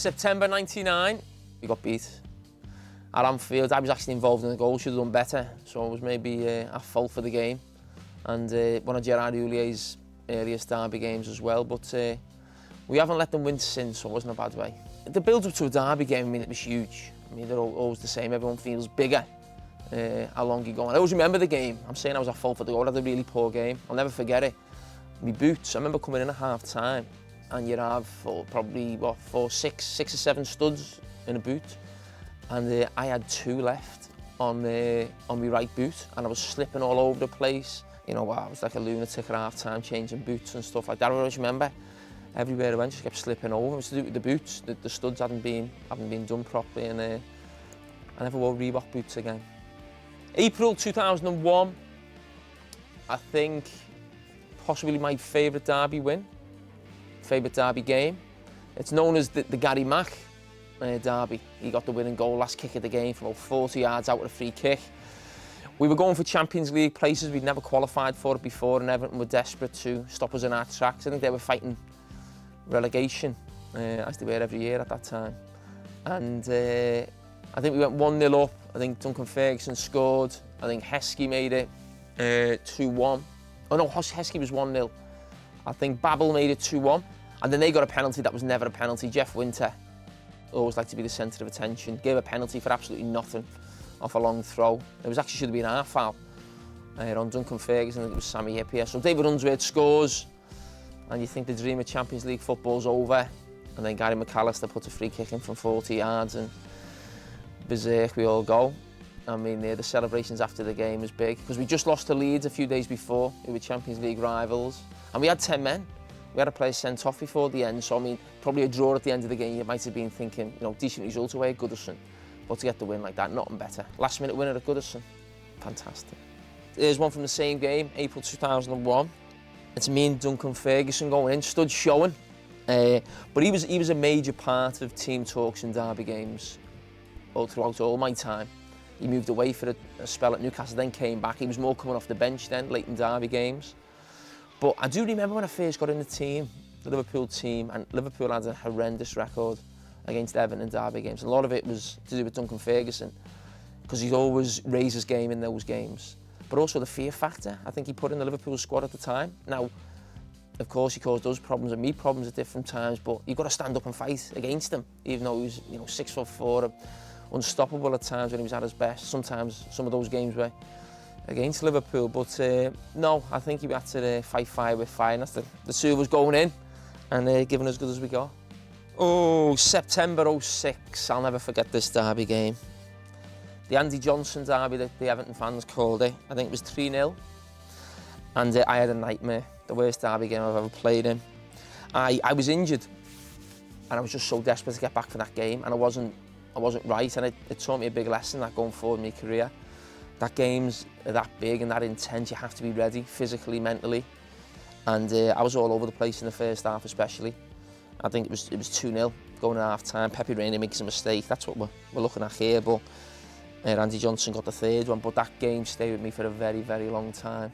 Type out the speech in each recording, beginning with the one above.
September 99, we got beat. At Anfield, I was actually involved in the goal, should have done better, so I was maybe at fault for the game. And one of Gerard Houlier's earliest derby games as well, but we haven't let them win since, so it wasn't a bad way. The build-up to a derby game, I mean, it was huge. I mean, they're always the same, everyone feels bigger how long you go on. I always remember the game. I'm saying I was at fault for the goal, I had a really poor game. I'll never forget it. My boots, I remember coming in at half-time, and you'd have probably, six or seven studs in a boot. And I had 2 left on my right boot, and I was slipping all over the place. You know, I was like a lunatic at half-time, changing boots and stuff like that. I always remember, everywhere I went, just kept slipping over. It was to do with the boots. The studs hadn't been done properly, and I never wore Reebok boots again. April 2001, I think possibly my favourite derby win, favourite derby game. It's known as the Gary Mac derby. He got the winning goal, last kick of the game from about 40 yards out with a free kick. We were going for Champions League places. We'd never qualified for it before, and Everton were desperate to stop us in our tracks. I think they were fighting relegation, as they were every year at that time. And I think we went 1-0 up. I think Duncan Ferguson scored. I think Heskey made it 2-1. Oh no, Heskey was 1-0. I think Babel made it 2-1. And then they got a penalty that was never a penalty. Jeff Winter always liked to be the centre of attention. Gave a penalty for absolutely nothing off a long throw. It was actually should have been our foul on Duncan Ferguson. I think it was Sammy Hippier. So David Unsworth scores, and you think the dream of Champions League football's over. And then Gary McAllister puts a free kick in from 40 yards, and berserk we all go. I mean, the celebrations after the game was big, because we just lost to Leeds a few days before, who were Champions League rivals. And we had 10 men. We had a player sent off before the end, so I mean, probably a draw at the end of the game, you might have been thinking, you know, decent result away at Goodison. But to get the win like that, nothing better. Last minute winner at Goodison, fantastic. Here's one from the same game, April 2001. It's me and Duncan Ferguson going in, stood showing. But he was a major part of team talks and derby games throughout all my time. He moved away for a spell at Newcastle, then came back. He was more coming off the bench then, late in derby games. But I do remember when I first got in the team, the Liverpool team, and Liverpool had a horrendous record against Everton in derby games. And a lot of it was to do with Duncan Ferguson, because he'd always raise his game in those games. But also the fear factor, I think he put in the Liverpool squad at the time. Now, of course, he caused those problems and me problems at different times, but you've got to stand up and fight against him, even though he was, 6'4", unstoppable at times when he was at his best. Sometimes some of those games were against Liverpool, but no, I think he had to fight fire with fire, and that's the 2 of us going in and giving as good as we got. Oh, September 06, I'll never forget this derby game. The Andy Johnson derby that the Everton fans called it. I think it was 3-0, and I had a nightmare. The worst derby game I've ever played in. I was injured, and I was just so desperate to get back for that game, and I wasn't right, and it taught me a big lesson that going forward in my career. That game's that big and that intense, you have to be ready physically, mentally. And I was all over the place in the first half especially. I think it was 2-0 going at half time. Pepe Reina makes a mistake, that's what we're looking at here, but Andy Johnson got the 3rd one, but that game stayed with me for a very, very long time.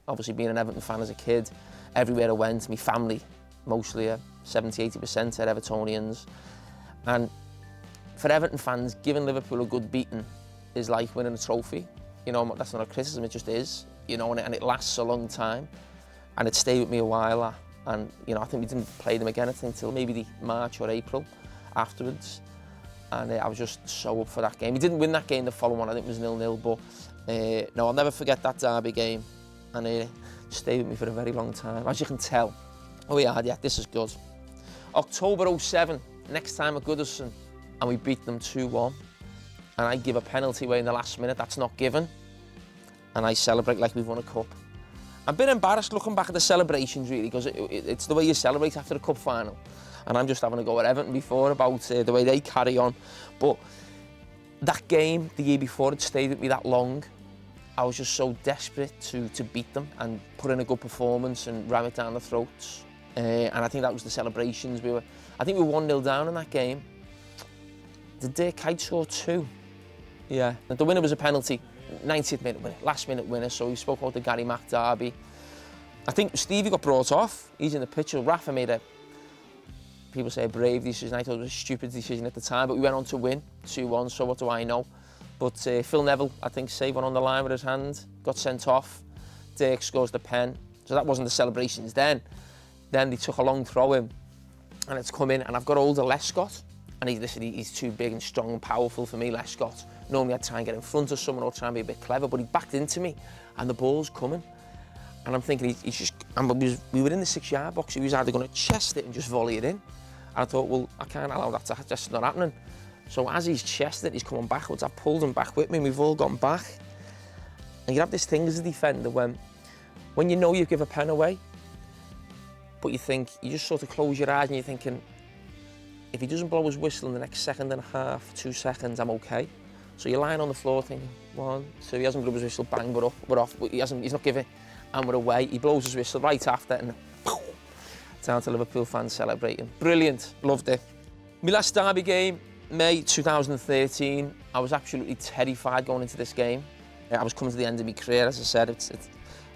Obviously being an Everton fan as a kid, everywhere I went, my family, mostly 70-80% are Evertonians. And for Everton fans, giving Liverpool a good beating is like winning a trophy. You know, that's not a criticism, it just is. You know, and it lasts a long time. And it stayed with me a while. And, I think we didn't play them again, I think, until maybe the March or April afterwards. And I was just so up for that game. We didn't win that game, the following one, I think it was 0-0, but no, I'll never forget that derby game. And it stayed with me for a very long time, as you can tell. Oh yeah, this is good. October 07, next time at Goodison, and we beat them 2-1. And I give a penalty away in the last minute, that's not given. And I celebrate like we've won a cup. I'm a bit embarrassed looking back at the celebrations really, because it's the way you celebrate after the cup final. And I'm just having a go at Everton before about the way they carry on. But that game, the year before, it stayed with me that long. I was just so desperate to beat them and put in a good performance and ram it down the throats. And I think that was the celebrations. I think we were 1-0 down in that game. Did Dirk Kuyt score 2? Yeah. The winner was a penalty, 90th minute winner, last minute winner. So we spoke about the Gary Mac derby. I think Stevie got brought off. He's in the picture. Rafa made a people say a brave decision. I thought it was a stupid decision at the time, but we went on to win 2-1, so what do I know? But Phil Neville, I think, saved one on the line with his hand, got sent off. Dirk scores the pen. So that wasn't the celebrations then. Then they took a long throw in, and it's come in, and I've got older Lescott, and he's too big and strong and powerful for me, Lescott. Normally I'd try and get in front of someone or try and be a bit clever, but he backed into me, and the ball's coming. And I'm thinking, we were in the 6-yard box, he was either going to chest it and just volley it in. And I thought, well, I can't allow that to just not happening. So as he's chested it, he's coming backwards, I pulled him back with me, and we've all gone back. And you have this thing as a defender when you know you give a pen away, but you think, you just sort of close your eyes and you're thinking, if he doesn't blow his whistle in the next second and a half, 2 seconds, I'm okay. So you're lying on the floor thinking, 1, 2, he hasn't blown his whistle, bang, we're off, but he's not giving, and we're away. He blows his whistle right after, and down to Liverpool fans celebrating. Brilliant, loved it. My last derby game, May 2013, I was absolutely terrified going into this game. I was coming to the end of my career, as I said,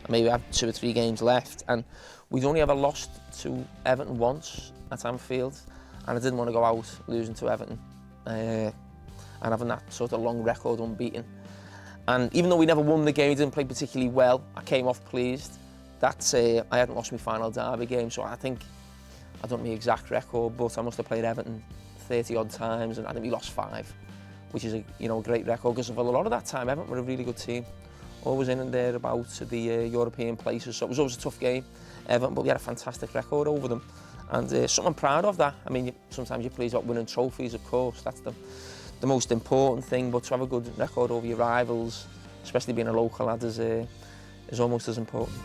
maybe I have 2 or 3 games left, and we'd only ever lost to Everton once at Anfield, and I didn't want to go out losing to Everton and having that sort of long record unbeaten. And even though we never won the game, we didn't play particularly well, I came off pleased that I hadn't lost my final derby game, so I think, I don't know the exact record, but I must have played Everton 30 odd times, and I think we lost 5, which is a great record, because for a lot of that time Everton were a really good team, always in and there about the European places, so it was always a tough game, Everton, but we had a fantastic record over them, and something I'm proud of that. I mean, sometimes you're pleased about winning trophies, of course, that's the most important thing, but to have a good record over your rivals, especially being a local lad, is almost as important.